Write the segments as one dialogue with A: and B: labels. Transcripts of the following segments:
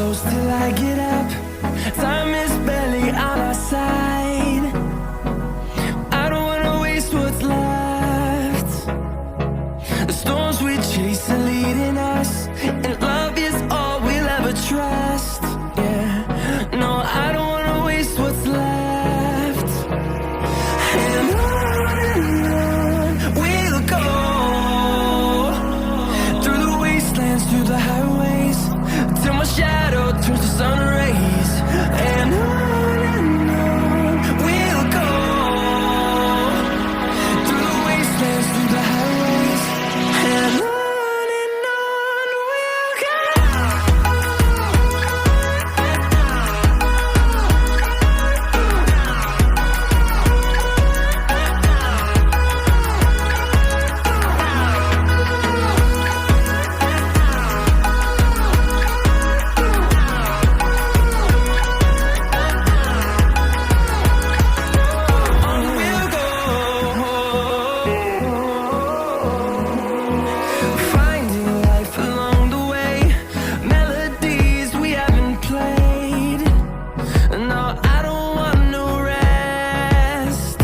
A: close till I get up. Time is barely on our side. I don't wanna waste what's left. The storms we chase are leading us, and love is all we'll ever trust. Yeah, no, I don't wanna waste what's left. And on we'll go, through the wastelands, through the highways, till my shadow turns to sun rays. And on we'll go, through the wastelands, through the highways, and on we'll go. Finding life along the way, melodies we haven't played. No, I don't want no rest.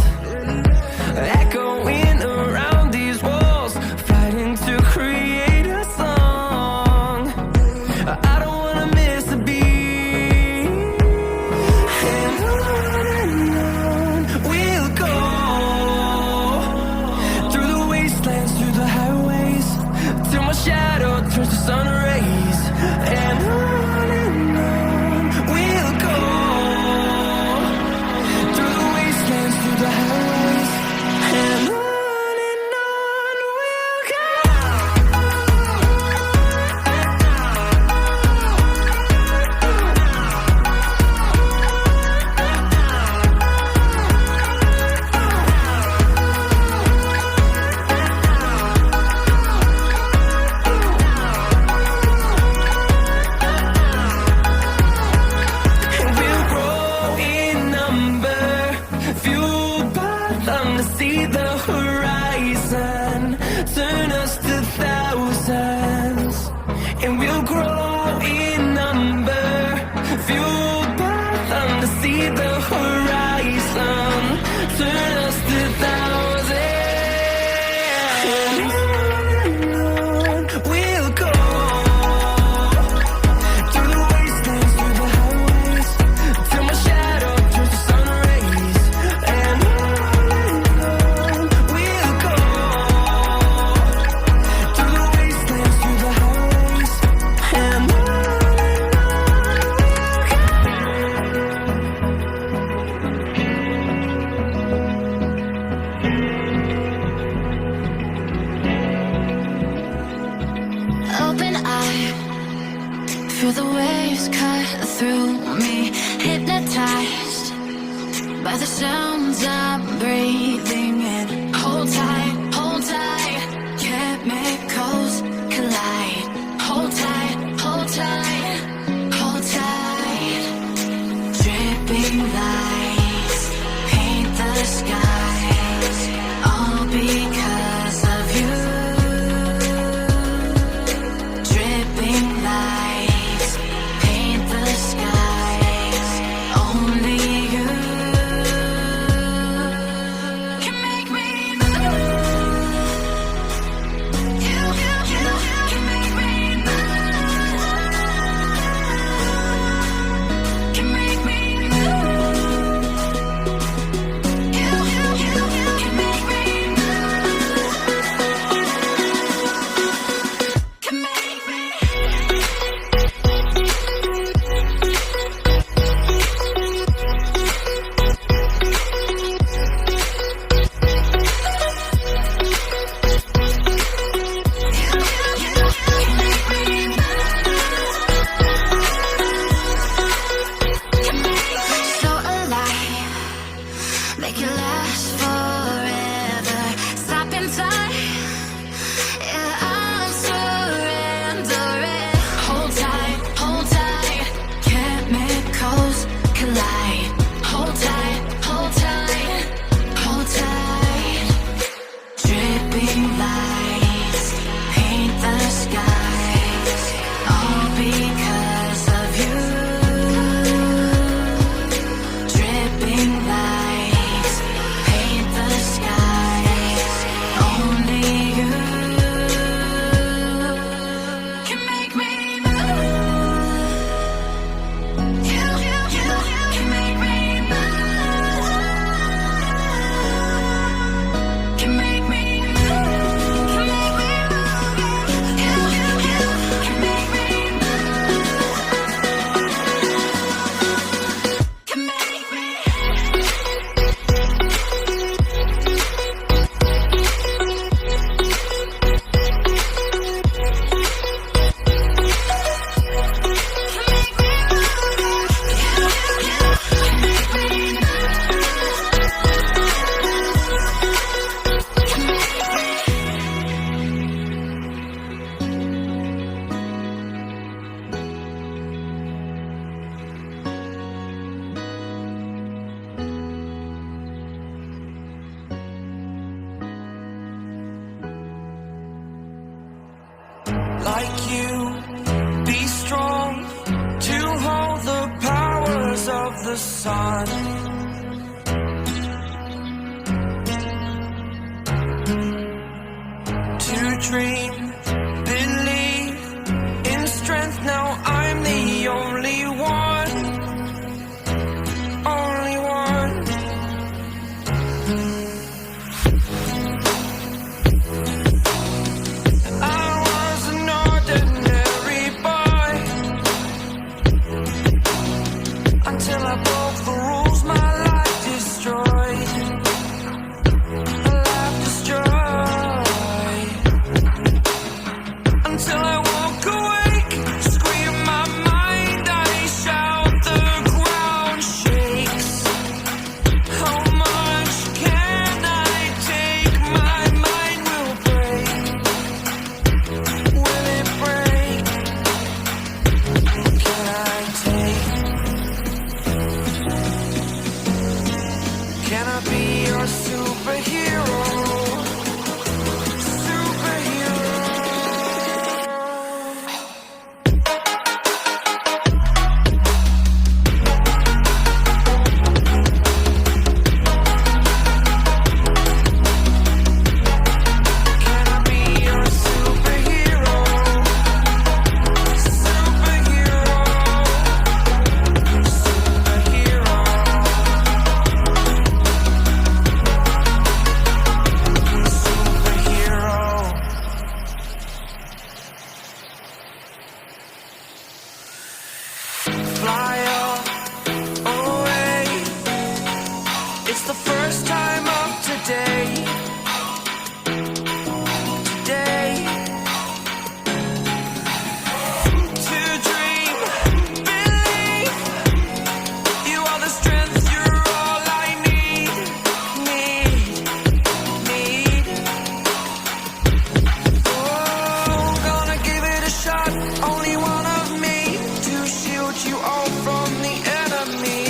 A: Echoing around these walls, fighting to create a song. I don't wanna miss a beat. And on we'll go, through the wastelands, through the highways, till my shadow turns to sun rays. And on we'll go, through the wastelands, through the highways, and on we'll go. And we'll grow in number, fueled by them to see the horizon, turn us to thousands. And we'll grow in number, fueled by them to see the horizon, turn us to thousands. And on we'll go, through the wastelands, through the highways, till my shadow turns to sun rays. And on we'll go, through the wastelands, through the highways, and on
B: Open eye, feel the waves cut through me, hypnotized by the sounds I'm breathing in. Hold tight, chemicals collide. Hold tight, hold tight, hold tight. Dripping lights paint the skies, all because of you. Dripping lights paint the skies, only you can make me
A: like you, be strong to hold the powers of the sun. To dream, believe in strength. Now I'm the only one, only one. I was an ordinary boy until I broke the rules. My life destroyed, a life destroyed. Until I walk awake, scream my mind, I shout, the ground shakes. How much can I take? My mind will break. Will it break? Can I take? Can I be your superhero? Superhero. Can I be your superhero? Superhero. Superhero. Superhero. Fly away. It's the first time of today. Today. To dream, believe. You are the strength, you're all I need. Need. Oh, gonna give it a shot. Only one of me to shield you all from the enemy.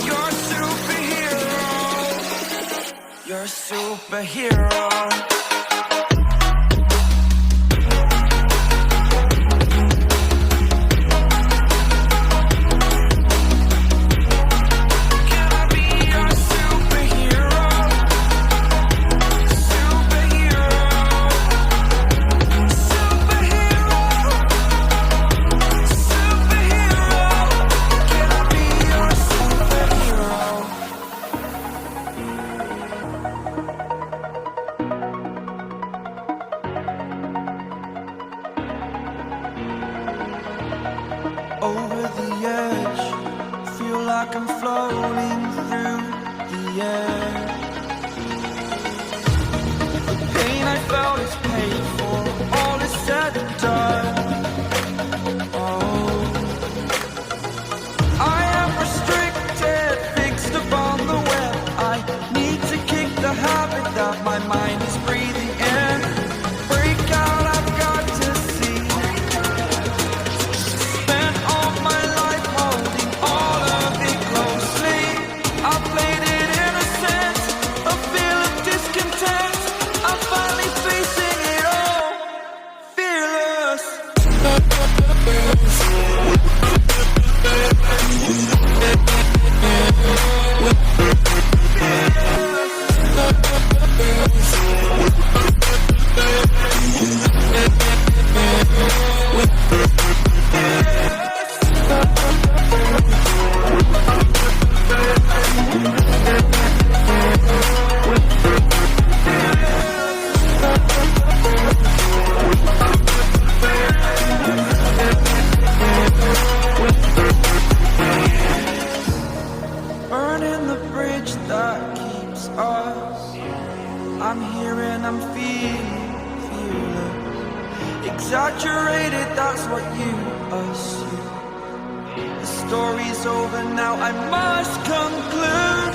A: You're a superhero. You're a superhero. Can I be your superhero? Superhero. Superhero. Superhero. Can I be your superhero? Over the edge, feel like I'm floating through the air. The pain I felt is paid for, all is said and done. Oh, I am restricted, fixed upon the web. I need to kick the habit that my mind is breathing in. Break out, I've got to see. Spent all my life holding all of it closely. I played it innocent, a feel of discontent. I'm finally facing it all, fearless. Burning the bridge that keeps us. I'm here and I'm feeling exaggerated, that's what you assume. The story's over now, I must conclude.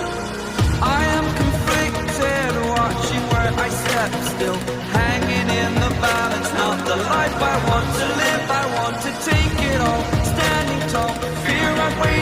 A: I am conflicted, watching where I step still, hanging in the balance. Not the life I want to live, I want to take it all. Standing tall, fear I've waited